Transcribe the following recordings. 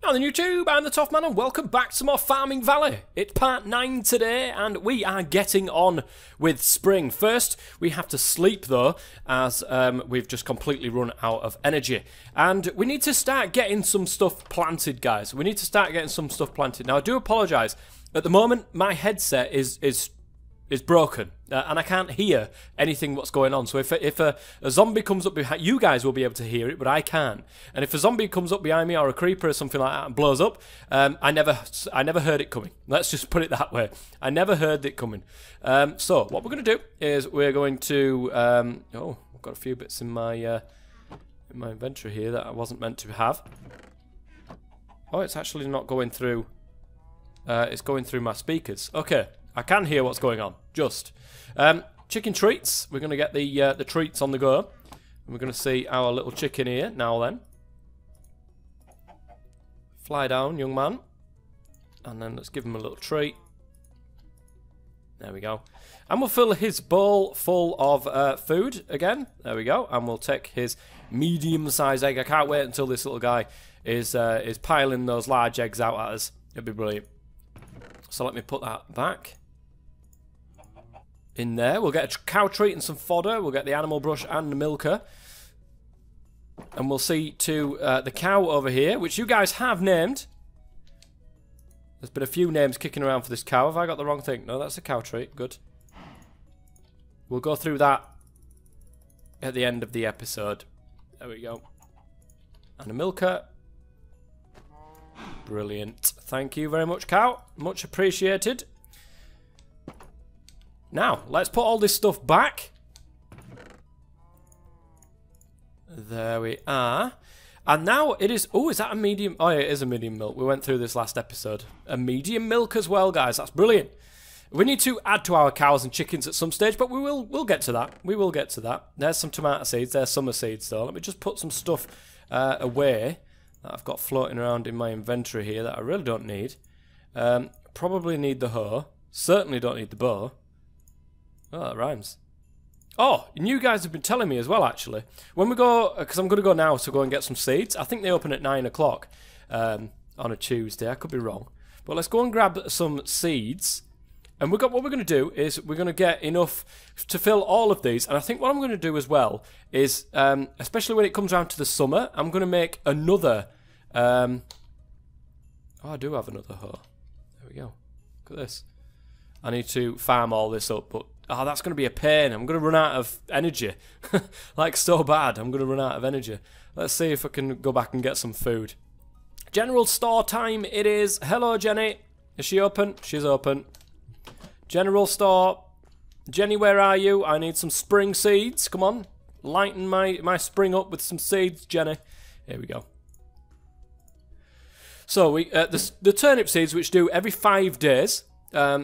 Hi on YouTube, I'm the Toff Man and welcome back to more Farming Valley. It's part 9 today and we are getting on with spring. First, we have to sleep though, as we've just completely run out of energy. And we need to start getting some stuff planted, guys. We need to start getting some stuff planted. Now, I do apologise. At the moment, my headset is broken and I can't hear anything what's going on. So if a zombie comes up behind you, guys will be able to hear it, but I can't. And if a zombie comes up behind me or a creeper or something like that and blows up, I never heard it coming. Let's just put it that way. I never heard it coming. So what we're going to do is we're going to oh, I've got a few bits in my inventory here that I wasn't meant to have. Oh, it's actually not going through. It's going through my speakers. Okay. I can hear what's going on, just. Chicken treats. We're going to get the treats on the go. And we're going to see our little chicken here, now then. Fly down, young man. And then let's give him a little treat. There we go. And we'll fill his bowl full of food again. There we go. And we'll take his medium-sized egg. I can't wait until this little guy is piling those large eggs out at us. It'll be brilliant. So let me put that back in there. We'll get a cow treat and some fodder. We'll get the animal brush and the milker. And we'll see to the cow over here, which you guys have named. There's been a few names kicking around for this cow. Have I got the wrong thing? No, that's a cow treat. Good. We'll go through that at the end of the episode. There we go. And a milker. Brilliant. Thank you very much, cow. Much appreciated. Now, let's put all this stuff back. There we are. And now it is... Oh, is that a medium? Oh, yeah, it is a medium milk. We went through this last episode. A medium milk as well, guys. That's brilliant. We need to add to our cows and chickens at some stage, but we'll get to that. We will get to that. There's some tomato seeds. There's summer seeds, though. Let me just put some stuff away that I've got floating around in my inventory here that I really don't need. Probably need the hoe. Certainly don't need the bow. Oh, that rhymes. Oh, and you guys have been telling me as well, actually. When we go, because I'm going to go now to go and get some seeds. I think they open at 9 o'clock on a Tuesday. I could be wrong. But let's go and grab some seeds. And what we're going to do is we're going to get enough to fill all of these. And I think what I'm going to do as well is, especially when it comes around to the summer, I'm going to make another... oh, I do have another hoe. There we go. Look at this. I need to farm all this up, but... Oh, that's going to be a pain. I'm going to run out of energy. Like, so bad. I'm going to run out of energy. Let's see if I can go back and get some food. General store time it is. Hello, Jenny. Is she open? She's open. General store. Jenny, where are you? I need some spring seeds. Come on. Lighten my spring up with some seeds, Jenny. Here we go. So, the turnip seeds, which do every 5 days...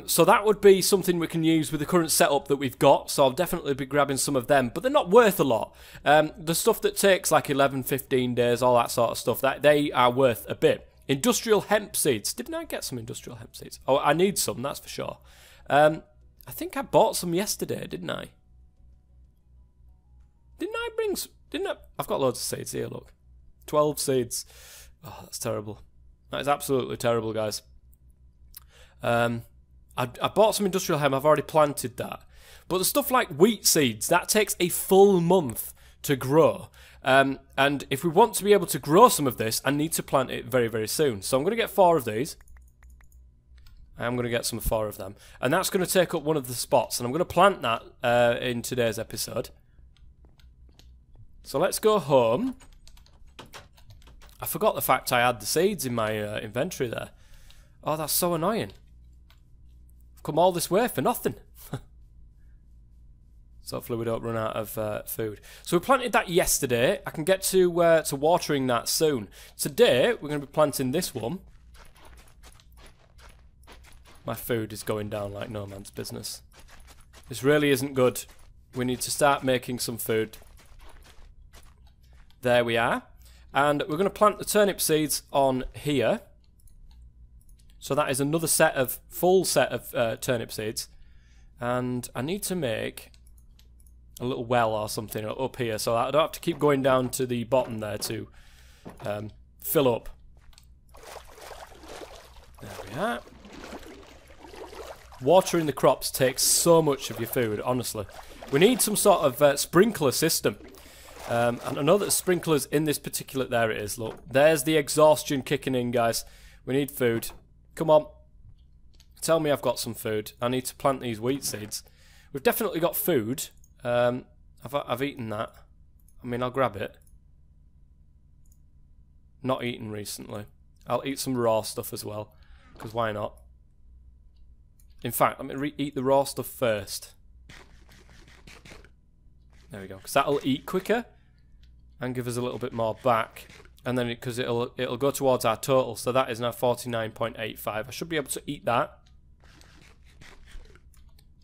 so that would be something we can use with the current setup that we've got, so I'll definitely be grabbing some of them, but they're not worth a lot. The stuff that takes like 11, 15 days, all that sort of stuff, that they are worth a bit. Industrial hemp seeds. Didn't I get some industrial hemp seeds? Oh, I need some, that's for sure. I think I bought some yesterday, didn't I? Didn't I bring some? Didn't I? I've got loads of seeds here, look. 12 seeds. Oh, that's terrible. That is absolutely terrible, guys. I bought some industrial hemp, I've already planted that. But the stuff like wheat seeds, that takes a full month to grow. And if we want to be able to grow some of this, I need to plant it very, very soon. So I'm going to get 4 of these. I'm going to get some 4 of them. And that's going to take up one of the spots. And I'm going to plant that in today's episode. So let's go home. I forgot the fact I had the seeds in my inventory there. Oh, that's so annoying. Come all this way for nothing. So hopefully we don't run out of food. So we planted that yesterday. I can get to watering that soon. Today we're going to be planting this one. My food is going down like no man's business. This really isn't good. We need to start making some food. There we are. And we're going to plant the turnip seeds on here. So that is another full set of turnip seeds. And I need to make a little well or something up here so I don't have to keep going down to the bottom there to fill up. we are. Watering the crops takes so much of your food, honestly. We need some sort of sprinkler system. And I know that sprinklers in this particular... There it is, look. There's the exhaustion kicking in, guys. We need food. Come on. Tell me I've got some food. I need to plant these wheat seeds. We've definitely got food. I've eaten that. I mean, I'll grab it. Not eaten recently. I'll eat some raw stuff as well. Because why not? In fact, let me eat the raw stuff first. There we go. Because that'll eat quicker and give us a little bit more back. And then because it'll go towards our total. So that is now 49.85. I should be able to eat that.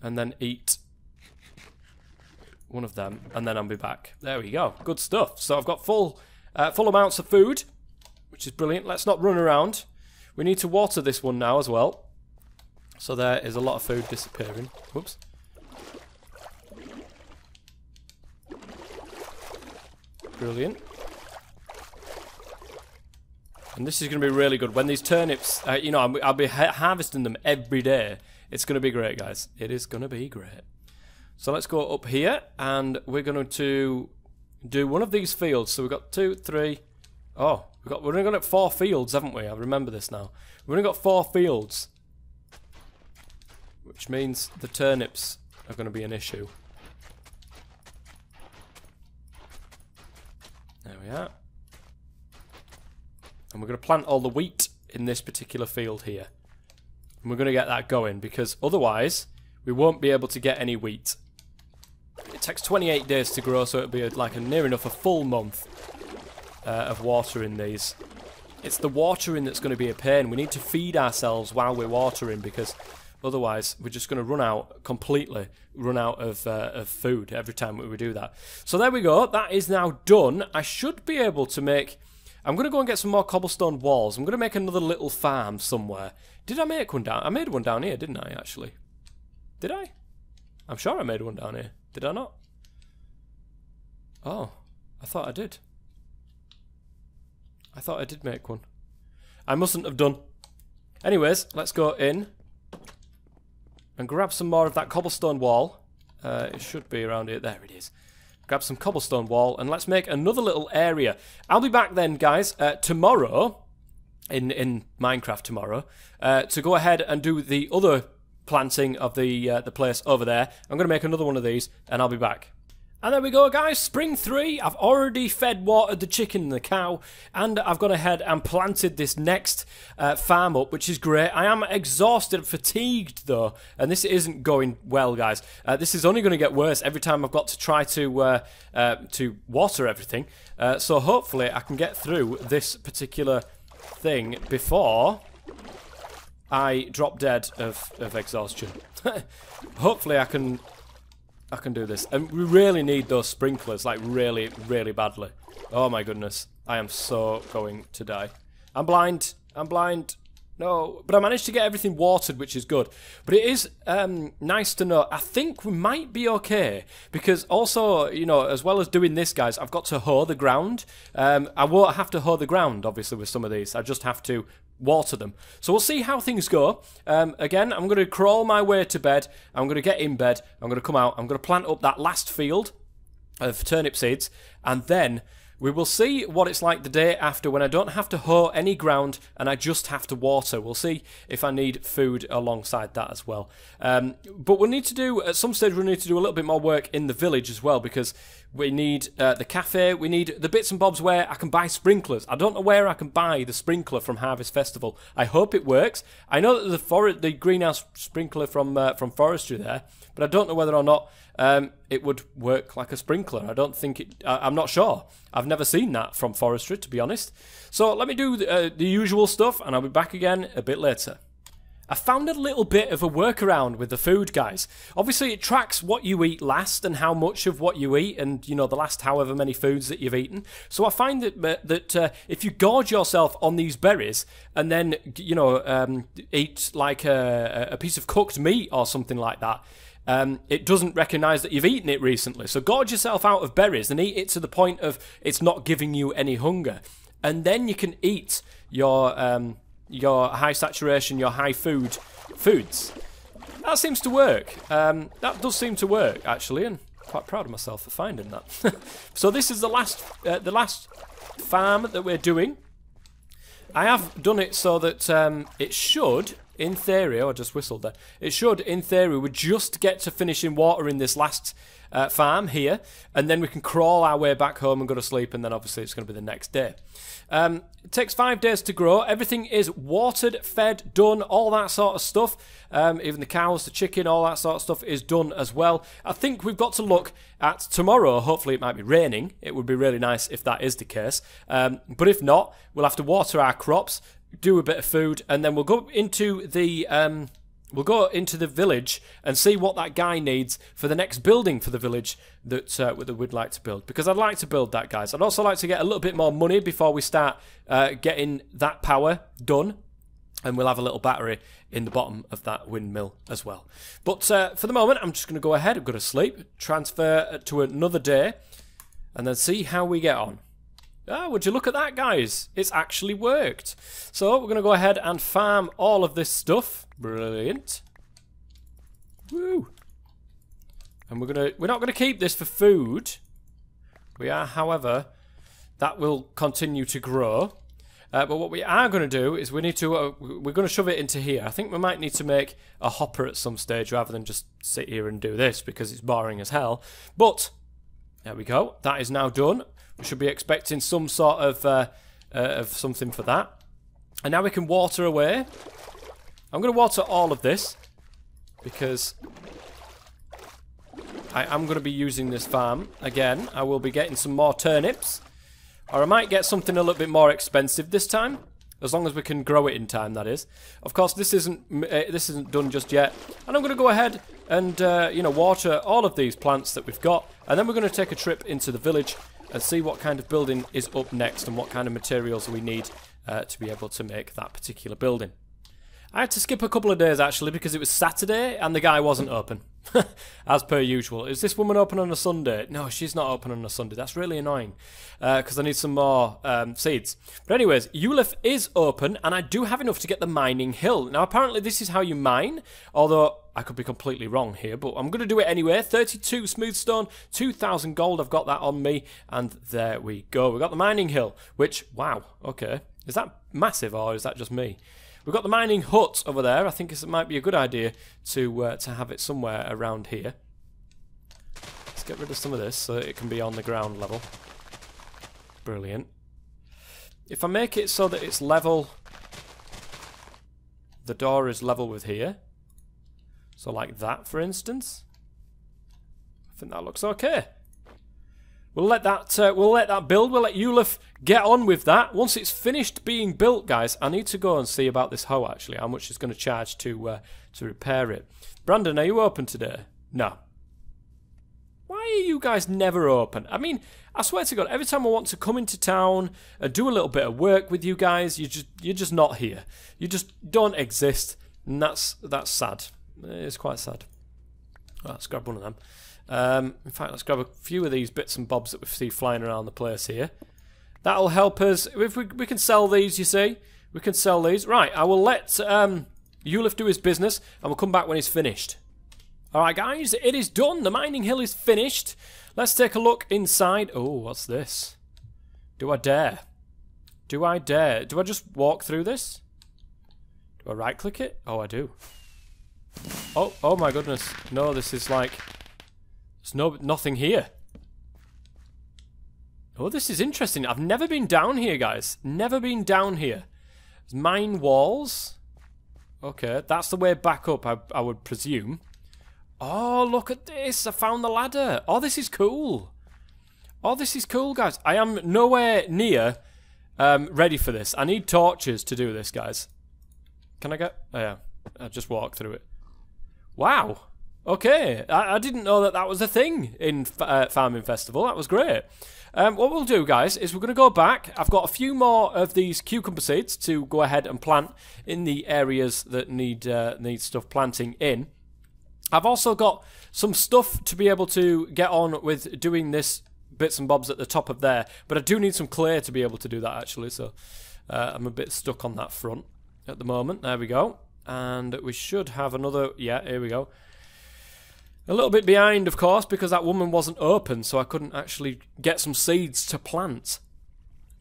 And then eat one of them. And then I'll be back. There we go. Good stuff. So I've got full amounts of food, which is brilliant. Let's not run around. We need to water this one now as well. So there is a lot of food disappearing. Whoops. Brilliant. And this is going to be really good. When these turnips, you know, I'll be harvesting them every day. It's going to be great, guys. It is going to be great. So let's go up here, and we're going to do one of these fields. So we've got 2, 3. Oh, we're only got 4 fields, haven't we? I remember this now. We've only got 4 fields. Which means the turnips are going to be an issue. There we are. And we're going to plant all the wheat in this particular field here. And we're going to get that going, because otherwise we won't be able to get any wheat. It takes 28 days to grow, so it'll be like near enough a full month of watering these. It's the watering that's going to be a pain. We need to feed ourselves while we're watering, because otherwise we're just going to run out of food every time we do that. So there we go. That is now done. I should be able to make... I'm going to go and get some more cobblestone walls. I'm going to make another little farm somewhere. Did I make one down? I made one down here, didn't I, actually? Did I? I'm sure I made one down here. Did I not? Oh, I thought I did. I thought I did make one. I mustn't have done. Anyways, let's go in and grab some more of that cobblestone wall. It should be around here. There it is. Grab some cobblestone wall, and let's make another little area. I'll be back then, guys, tomorrow, in Minecraft tomorrow, to go ahead and do the other planting of the place over there. I'm going to make another one of these, and I'll be back. And there we go, guys. Spring 3. I've already watered the chicken and the cow, and I've gone ahead and planted this next farm up, which is great. I am exhausted, fatigued though, and this isn't going well, guys. This is only going to get worse every time I've got to try to water everything. So hopefully I can get through this particular thing before I drop dead of exhaustion. Hopefully I can do this. And we really need those sprinklers, like really, really badly. Oh my goodness. I am so going to die. I'm blind. I'm blind. No. But I managed to get everything watered, which is good. But it is nice to know. I think we might be okay. Because also, you know, as well as doing this, guys, I've got to hoe the ground. I won't have to hoe the ground, obviously, with some of these. I just have to water them. So we'll see how things go. Again, I'm going to crawl my way to bed. I'm going to get in bed. I'm going to come out. I'm going to plant up that last field of turnip seeds. And then we will see what it's like the day after when I don't have to hoe any ground and I just have to water. We'll see if I need food alongside that as well. But we'll need to do, at some stage, we'll need to do a little bit more work in the village as well, because we need the cafe, we need the bits and bobs where I can buy sprinklers. I don't know where I can buy the sprinkler from Harvest Festival. I hope it works. I know that the greenhouse sprinkler from forestry there, but I don't know whether or not it would work like a sprinkler. I don't think it... I'm not sure. I've never seen that from forestry, to be honest. So let me do the usual stuff, and I'll be back again a bit later. I found a little bit of a workaround with the food, guys. Obviously, it tracks what you eat last and how much of what you eat, and, you know, the last however many foods that you've eaten. So I find that if you gorge yourself on these berries and then, you know, eat like a piece of cooked meat or something like that, it doesn't recognise that you've eaten it recently. So gorge yourself out of berries and eat it to the point of it's not giving you any hunger. And then you can eat your your high saturation, your high foods. That seems to work. That does seem to work, actually, and I'm quite proud of myself for finding that. So this is the last farm that we're doing. I have done it so that it should, in theory, I just whistled there. It should, in theory, we just get to finishing watering this last farm here, and then we can crawl our way back home and go to sleep, and then obviously it's going to be the next day. It takes 5 days to grow. Everything is watered, fed, done, all that sort of stuff. Even the cows, the chicken, all that sort of stuff is done as well. I think we've got to look at tomorrow. Hopefully it might be raining. It would be really nice if that is the case. But if not, we'll have to water our crops, do a bit of food, and then we'll go into the village and see what that guy needs for the next building for the village that we'd like to build. Because I'd like to build that, guys. I'd also like to get a little bit more money before we start getting that power done. And we'll have a little battery in the bottom of that windmill as well. But for the moment, I'm just going to go ahead and go to sleep, transfer to another day, and then see how we get on. Oh, would you look at that, guys? It's actually worked. So we're going to go ahead and farm all of this stuff. Brilliant. Woo. And we're not going to keep this for food. We are, however, that will continue to grow. But what we are going to do is we're going to shove it into here. I think we might need to make a hopper at some stage rather than just sit here and do this because it's boring as hell. But there we go. That is now done. We should be expecting some sort of something for that. And now we can water away. I'm going to water all of this because I am going to be using this farm again. I will be getting some more turnips. Or I might get something a little bit more expensive this time, as long as we can grow it in time, that is. Of course, this isn't done just yet, and I'm going to go ahead and water all of these plants that we've got, and then we're going to take a trip into the village and see what kind of building is up next and what kind of materials we need to be able to make that particular building. I had to skip a couple of days actually because it was Saturday and the guy wasn't open. As per usual. Is this woman open on a Sunday? No, she's not open on a Sunday. That's really annoying because I need some more seeds. But anyways, Ulif is open and I do have enough to get the mining hill. Now apparently this is how you mine, although I could be completely wrong here, but I'm going to do it anyway. 32 smooth stone, 2,000 gold. I've got that on me and there we go. We've got the mining hill, which, wow, okay. Is that massive or is that just me? We've got the mining hut over there. I think it might be a good idea to have it somewhere around here. Let's get rid of some of this so that it can be on the ground level. Brilliant. If I make it so that it's level, the door is level with here. So like that, for instance. I think that looks okay. We'll let that build. We'll let Ulif get on with that. Once it's finished being built, guys, I need to go and see about this hoe, actually. How much it's going to charge to repair it. Brandon, are you open today? No. Why are you guys never open? I mean, I swear to God, every time I want to come into town and do a little bit of work with you guys, you're just not here. You just don't exist, and that's sad. It's quite sad. Well, let's grab one of them. In fact, let's grab a few of these bits and bobs that we see flying around the place here. That'll help us. If we can sell these, you see. We can sell these. Right, I will let Ulif do his business, and we'll come back when he's finished. Alright, guys, it is done. The mining hill is finished. Let's take a look inside. Oh, what's this? Do I dare? Do I dare? Do I just walk through this? Do I right-click it? Oh, I do. Oh my goodness. No, this is like... There's nothing here. Oh, this is interesting. I've never been down here, guys. Never been down here. There's mine walls. Okay, that's the way back up, I would presume. Oh, look at this. I found the ladder. Oh, this is cool. Oh, this is cool, guys. I am nowhere near ready for this. I need torches to do this, guys. Can I get... Oh, yeah. I'll just walk through it. Wow. Okay, I didn't know that was a thing in Farming Festival. That was great. What we'll do, guys, is we're going to go back. I've got a few more of these cucumber seeds to go ahead and plant in the areas that need stuff planting in. I've also got some stuff to be able to get on with doing this bits and bobs at the top of there, but I do need some clay to be able to do that, actually, so I'm a bit stuck on that front. at the moment. There we go. And we should have another... Yeah, here we go. A little bit behind, of course, because that woman wasn't open, so I couldn't actually get some seeds to plant.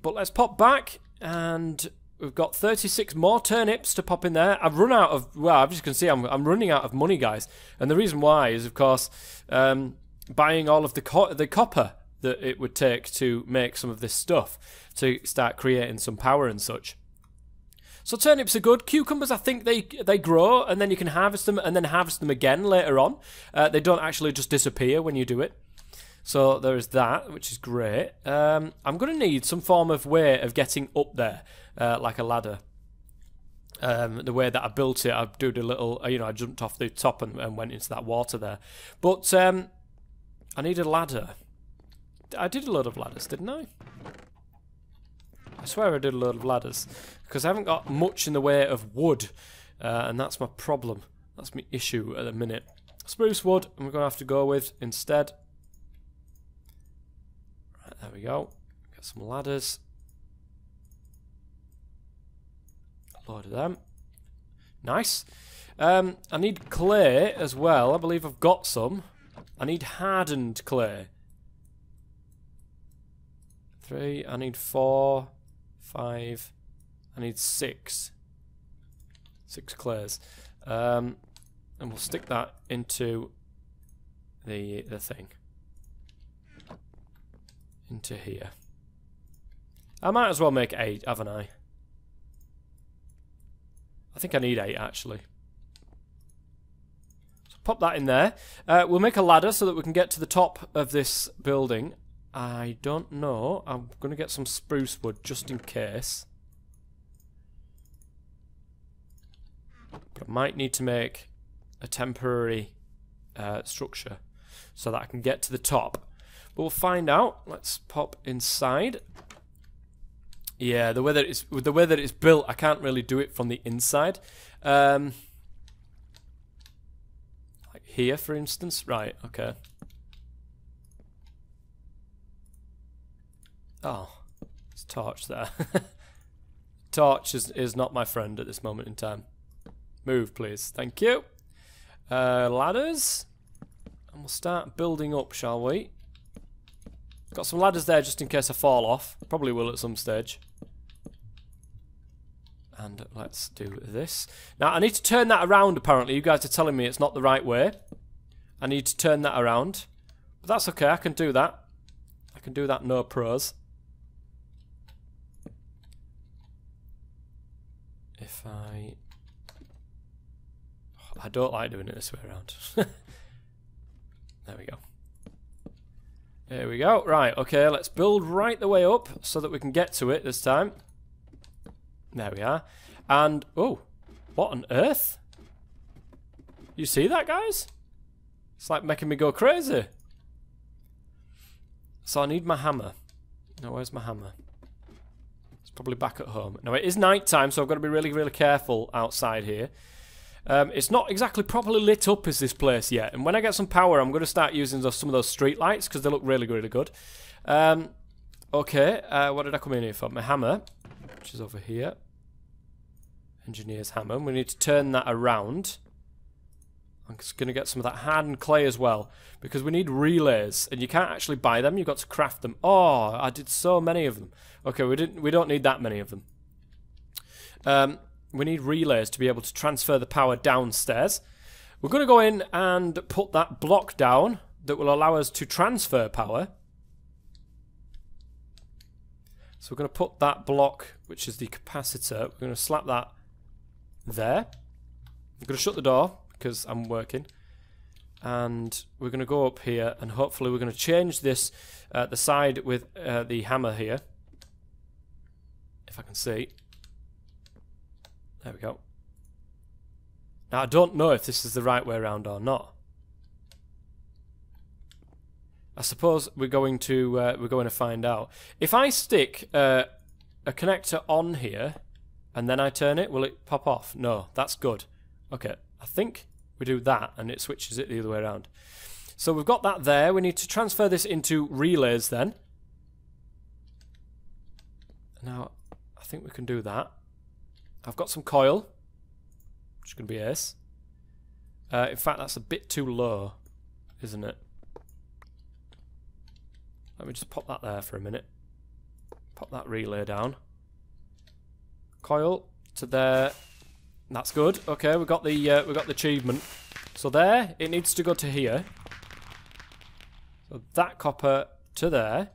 But let's pop back, and we've got 36 more turnips to pop in there. I've run out of... Well, as you can see, I'm running out of money, guys. And the reason why is, of course, buying all of the copper that it would take to make some of this stuff, to start creating some power and such. So turnips are good. Cucumbers, I think they grow, and then you can harvest them, and then harvest them again later on. They don't actually just disappear when you do it. So there is that, which is great. I'm going to need some form of way of getting up there, like a ladder. The way that I built it, I did a little, I jumped off the top and went into that water there. But I need a ladder. I did a load of ladders, didn't I? I swear I did a load of ladders, because I haven't got much in the way of wood, and that's my problem. That's my issue at the minute. Spruce wood, I'm going to have to go with instead. Right, there we go. Got some ladders. A load of them. Nice. I need clay as well. I believe I've got some. I need hardened clay. 3. I need 4. 5. I need 6. 6 clays. And we'll stick that into the thing. Into here. I might as well make 8, haven't I? I think I need 8 actually. So pop that in there. We'll make a ladder so that we can get to the top of this building. I don't know. I'm going to get some spruce wood just in case. But I might need to make a temporary structure so that I can get to the top. But we'll find out. Let's pop inside. Yeah, the way that it's built, I can't really do it from the inside. Like here, for instance. Right, okay. Oh, it's torch there. Torch is not my friend at this moment in time. Move, please. Thank you. Ladders. And we'll start building up, shall we? Got some ladders there just in case I fall off. Probably will at some stage. And let's do this. Now, I need to turn that around, apparently. You guys are telling me it's not the right way. I need to turn that around. But that's okay, I can do that. I can do that, no pros. If I don't like doing it this way around. There we go. There we go. Right, okay, let's build right the way up so that we can get to it this time. There we are. And, oh, what on earth? You see that, guys? It's like making me go crazy. So I need my hammer. Now, where's my hammer? It's probably back at home. Now, it is night time, so I've got to be really, really careful outside here. It's not exactly properly lit up as this place yet. And when I get some power, I'm going to start using some of those street lights because they look really, really good. Okay, what did I come in here for? My hammer, which is over here. Engineer's hammer. We need to turn that around. I'm just going to get some of that hardened clay as well, because we need relays, and you can't actually buy them. You've got to craft them. Oh, I did so many of them. Okay, we don't need that many of them. We need relays to be able to transfer the power downstairs. We're going to go in and put that block down that will allow us to transfer power. So we're going to put that block, which is the capacitor, we're going to slap that there. I'm going to shut the door because I'm working. And we're going to go up here and hopefully we're going to change this, the side with the hammer here. If I can see. There we go. Now I don't know if this is the right way around or not. I suppose we're going to find out. If I stick a connector on here and then I turn it, will it pop off? No, that's good. Okay, I think we do that and it switches it the other way around. So we've got that there. We need to transfer this into relays then. Now, I think we can do that. I've got some coil, which is going to be ace. In fact, that's a bit too low, isn't it? Let me just pop that there for a minute. Pop that relay down. Coil to there. That's good. Okay, we got the achievement. So there, it needs to go to here. So that copper to there.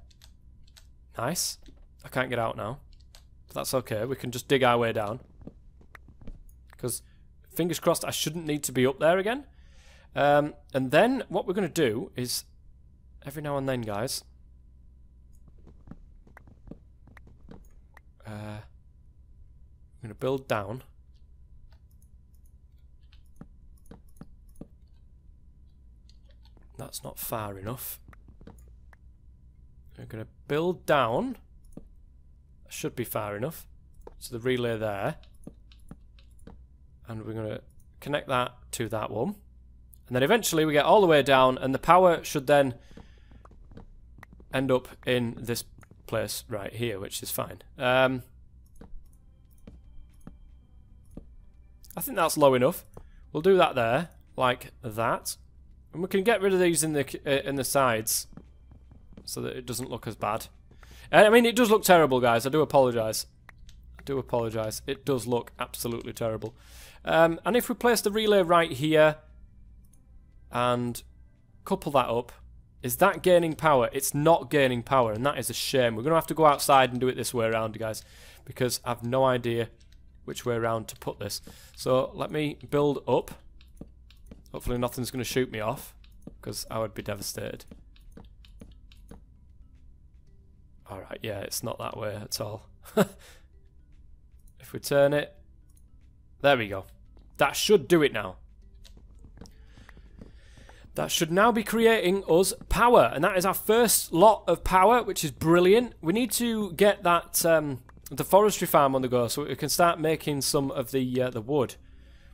Nice. I can't get out now. But that's okay. We can just dig our way down. Because, fingers crossed, I shouldn't need to be up there again. And then, what we're going to do is, every now and then, guys... I'm going to build down. That's not far enough. We're going to build down. That should be far enough. So the relay there. And we're going to connect that to that one. And then eventually we get all the way down, and the power should then end up in this place right here, which is fine. I think that's low enough. We'll do that there, like that. And we can get rid of these in the sides so that it doesn't look as bad. I mean, it does look terrible, guys. I do apologise. I do apologise. It does look absolutely terrible. And if we place the relay right here and couple that up, is that gaining power? It's not gaining power, and that is a shame. We're going to have to go outside and do it this way around, guys, because I've no idea which way around to put this. So let me build up. Hopefully nothing's going to shoot me off, because I would be devastated. Alright, yeah, it's not that way at all. If we turn it, there we go. That should do it now. That should now be creating us power, and that is our first lot of power, which is brilliant. We need to get that the forestry farm on the go so we can start making some of the wood.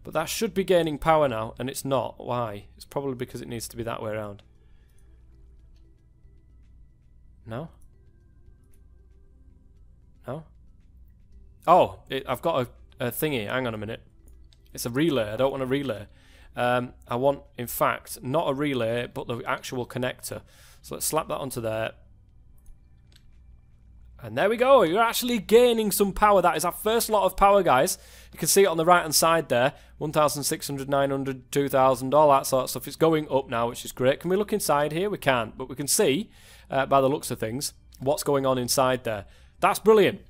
But that should be gaining power now, and it's not. Why? It's probably because it needs to be that way around. No? No? Oh, I've got a thingy. Hang on a minute. It's a relay. I don't want a relay. I want, in fact, not a relay, but the actual connector. So let's slap that onto there. And there we go. You're actually gaining some power. That is our first lot of power, guys. You can see it on the right-hand side there. 1,600, 900, 2,000, all that sort of stuff. It's going up now, which is great. Can we look inside here? We can't. But we can see, by the looks of things, what's going on inside there. That's brilliant.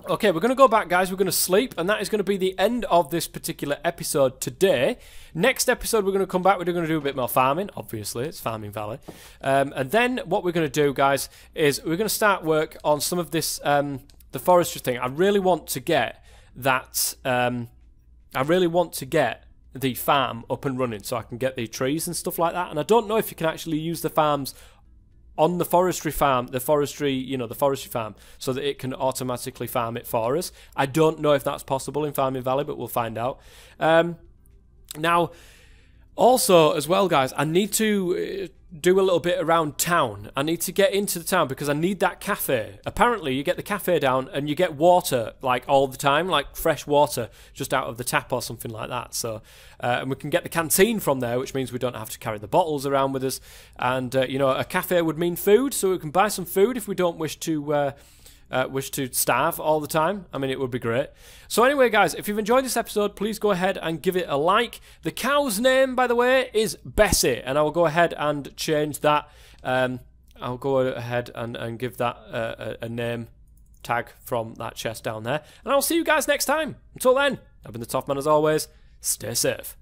Okay, we're going to go back, guys. We're going to sleep, and that is going to be the end of this particular episode today. Next episode, we're going to come back. We're going to do a bit more farming. Obviously, it's Farming Valley. And then what we're going to do, guys, is we're going to start work on some of this, the forestry thing. I really want to get that, I really want to get the farm up and running so I can get the trees and stuff like that. And I don't know if you can actually use the farms on the forestry farm, the forestry farm, so that it can automatically farm it for us. I don't know if that's possible in Farming Valley, but we'll find out. Now, also, as well, guys, I need to do a little bit around town. I need to get into the town because I need that cafe. Apparently, you get the cafe down and you get water, like, all the time, like fresh water just out of the tap or something like that. So, and we can get the canteen from there, which means we don't have to carry the bottles around with us. And, you know, a cafe would mean food, so we can buy some food if we don't wish to starve all the time. I mean, it would be great. So anyway, guys, if you've enjoyed this episode, please go ahead and give it a like. The cow's name, by the way, is Bessie, and I will go ahead and change that. I'll go ahead and give that a name tag from that chest down there. And I'll see you guys next time. Until then, I've been the Toff Man as always. Stay safe.